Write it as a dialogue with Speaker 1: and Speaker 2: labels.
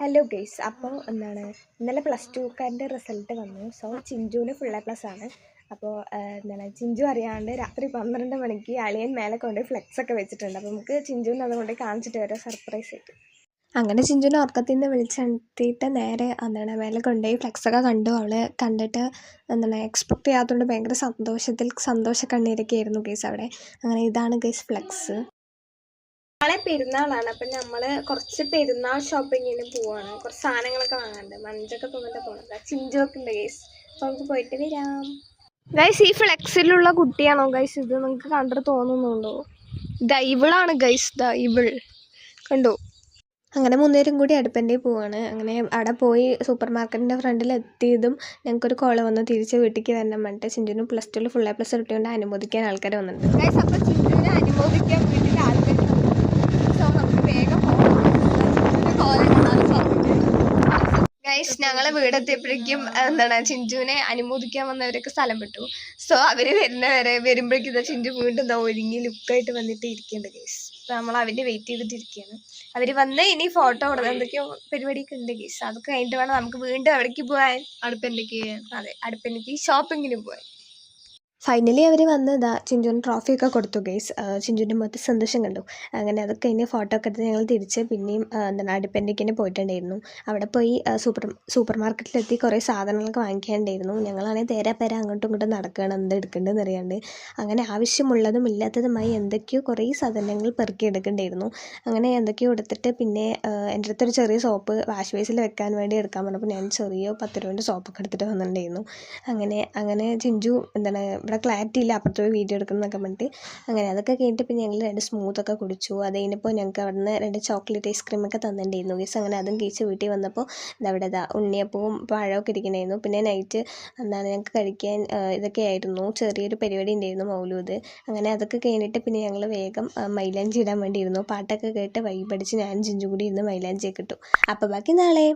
Speaker 1: Hello guys, അപ്പോൾ ഇന്നലെ +2കാരൻ്റെ result വന്നു. സോ ചിഞ്ചുവിന് ഫുൾ A+ ആണ്. അപ്പോൾ ചിഞ്ചു അറിയാണ്ട് രാത്രി 12 മണിക്ക് അളിയൻ മേലെ കൊണ്ട് ഫ്ലെക്സൊക്കെ വെച്ചിട്ടുണ്ട്. അപ്പോൾ നമുക്ക് ചിഞ്ചുവിന് അതുകൊണ്ട് കാണിച്ചിട്ട് വരാം സർപ്രൈസ് ആയിട്ട്. അങ്ങനെ ചിഞ്ചുവിനെ ഉറക്കത്തിൽ നിന്ന് വിളിച്ചെടുത്തിട്ട് നേരെ മേലെ കൊണ്ടുപോയി ഫ്ലെക്സൊക്കെ കണ്ടു. അവൾ കണ്ടിട്ട് എക്സ്പെക്റ്റ് ചെയ്യാത്തതുകൊണ്ട് ഭയങ്കര സന്തോഷ കണ്ണീരൊക്കെ ആയിരുന്നു ഗെയ്സ് അവിടെ. അങ്ങനെ ഇതാണ് ഗെയ്സ് ഫ്ലെക്സ്. നാളെ പെരുന്നാളാണ്. അപ്പം നമ്മൾ കുറച്ച് പെരുന്നാൾ ഷോപ്പിങ്ങിന് പോവാണ്. കുറച്ച് സാധനങ്ങളൊക്കെ വാങ്ങാനുണ്ട്. മഞ്ചൊക്കെ തോന്നിട്ട് പോകണത്. ചിഞ്ചൊക്കെ ഉണ്ട് ഗൈസ്. അപ്പോൾ നമുക്ക് പോയിട്ട് വരാം. ഗൈസ്, ഈ ഫ്ലെക്സിലുള്ള കുട്ടിയാണോ ഗൈസ് ഇത്? നിങ്ങൾക്ക് കണ്ടിട്ട് തോന്നുന്നുണ്ടോ? ഇവളാണ് ഗൈസ്, ഇവൾ കണ്ടോ? അങ്ങനെ 3 പേരും കൂടി അടുപ്പൻ്റെ പോവാണ്. അങ്ങനെ അവിടെ പോയി സൂപ്പർ മാർക്കറ്റിൻ്റെ ഫ്രണ്ടിൽ എത്തിയതും ഞങ്ങൾക്കൊരു കോൾ വന്നു തിരിച്ച് വീട്ടിലേക്ക് വരണം പറഞ്ഞിട്ട്. ചിഞ്ചുവിന് +2 ഫുൾ A+ കിട്ടിയോണ്ട് അനുമോദിക്കാൻ ആൾക്കാർ വന്നിട്ടുണ്ട് ഗൈസ്. അപ്പോൾ ചിഞ്ചുവിനെ അനുമോദിക്കാൻ വീട്ടിൽ ആൾക്കാർ ഗൈസ്, ഞങ്ങൾ വീടെത്തിയപ്പോഴേക്കും ചിഞ്ചുവിനെ അനുമോദിക്കാൻ വന്നവരൊക്കെ സ്ഥലം വിട്ടു. സോ അവർ വരുമ്പോഴേക്കും ചിഞ്ചു വീണ്ടും ഒരുങ്ങി ലുക്കായിട്ട് വന്നിട്ട് ഇരിക്കുന്നുണ്ട് ഗൈസ്. അപ്പോൾ നമ്മൾ അവൻ്റെ വെയിറ്റ് ചെയ്തിട്ടിരിക്കുകയാണ്. അവർ വന്ന് ഇനി ഫോട്ടോ കൊടുത്ത് എന്തൊക്കെയോ പരിപാടിയൊക്കെ ഉണ്ട് ഗൈസ്. അതൊക്കെ കഴിഞ്ഞിട്ട് വേണം നമുക്ക് വീണ്ടും എവിടേക്ക് പോകാൻ? അടുപ്പൻ്റെക്ക് ഷോപ്പിങ്ങിന് പോകാൻ. ഫൈനലി അവർ വന്ന് ചിഞ്ചുവിന് ട്രോഫിയൊക്കെ കൊടുത്തു ഗൈസ്. ചിഞ്ചുവിൻ്റെ മൊത്തം സന്തോഷം കണ്ടു. അങ്ങനെ അതൊക്കെ കഴിഞ്ഞ് ഫോട്ടോ ഒക്കെ എടുത്ത് ഞങ്ങൾ തിരിച്ച് പിന്നെയും അടുപ്പൻ്റെക്കിന് പോയിട്ടുണ്ടായിരുന്നു. അവിടെ പോയി സൂപ്പർ മാർക്കറ്റിലെത്തി കുറേ സാധനങ്ങളൊക്കെ വാങ്ങിക്കാനുണ്ടായിരുന്നു. ഞങ്ങളാണെങ്കിൽ തേരാപ്പേര അങ്ങോട്ടും ഇങ്ങോട്ടും നടക്കുകയാണ് എന്ത് എടുക്കേണ്ടതെന്ന് അറിയാണ്ട്. അങ്ങനെ ആവശ്യമുള്ളതും ഇല്ലാത്തതുമായി എന്തൊക്കെയോ കുറേ സാധനങ്ങൾ പെറുക്കി എടുക്കേണ്ടായിരുന്നു. അങ്ങനെ എന്തൊക്കെയോ എടുത്തിട്ട് പിന്നെ എൻ്റെ അടുത്തൊരു ചെറിയ സോപ്പ് വാഷ് ബേസിൽ വെക്കാൻ വേണ്ടി എടുക്കാൻ പറഞ്ഞപ്പോൾ ഞാൻ ചെറിയ 10 രൂപേൻ്റെ സോപ്പൊക്കെ എടുത്തിട്ട് വന്നിട്ടുണ്ടായിരുന്നു. അങ്ങനെ ചിഞ്ചു ഇവിടെ ക്ലാരിറ്റി ഇല്ല, അപ്പുറത്ത് പോയി വീഡിയോ എടുക്കുന്നതൊക്കെ പറഞ്ഞിട്ട്. അങ്ങനെ അതൊക്കെ കഴിഞ്ഞിട്ട് പിന്നെ ഞങ്ങൾ 2 സ്മൂത്തൊക്കെ കുടിച്ചു. അത് കഴിഞ്ഞപ്പോൾ ഞങ്ങൾക്ക് അവിടെ നിന്ന് 2 ചോക്ലേറ്റ് ഐസ്ക്രീമൊക്കെ തന്നിട്ടുണ്ടായിരുന്നു ഗീസ്. അങ്ങനെ അതും കഴിച്ച് വീട്ടിൽ വന്നപ്പോൾ അവിടെ ഉണ്ണിയപ്പവും പഴമൊക്കെ ഇരിക്കണമായിരുന്നു. പിന്നെ നൈറ്റ് ഞങ്ങൾക്ക് കഴിക്കാൻ ഇതൊക്കെ ആയിരുന്നു. ചെറിയൊരു പരിപാടി ഉണ്ടായിരുന്നു, മൗലൂദ്. അങ്ങനെ അതൊക്കെ കഴിഞ്ഞിട്ട് പിന്നെ ഞങ്ങൾ വേഗം മൈലാഞ്ചി ഇടാൻ വേണ്ടിയിരുന്നു. പാട്ടൊക്കെ കേട്ട് വൈബടിച്ച് ഞാൻ ചിഞ്ചും കൂടി ഇരുന്ന് മൈലാഞ്ചിയൊക്കെ ഇട്ടു. അപ്പോൾ ബാക്കി നാളെ.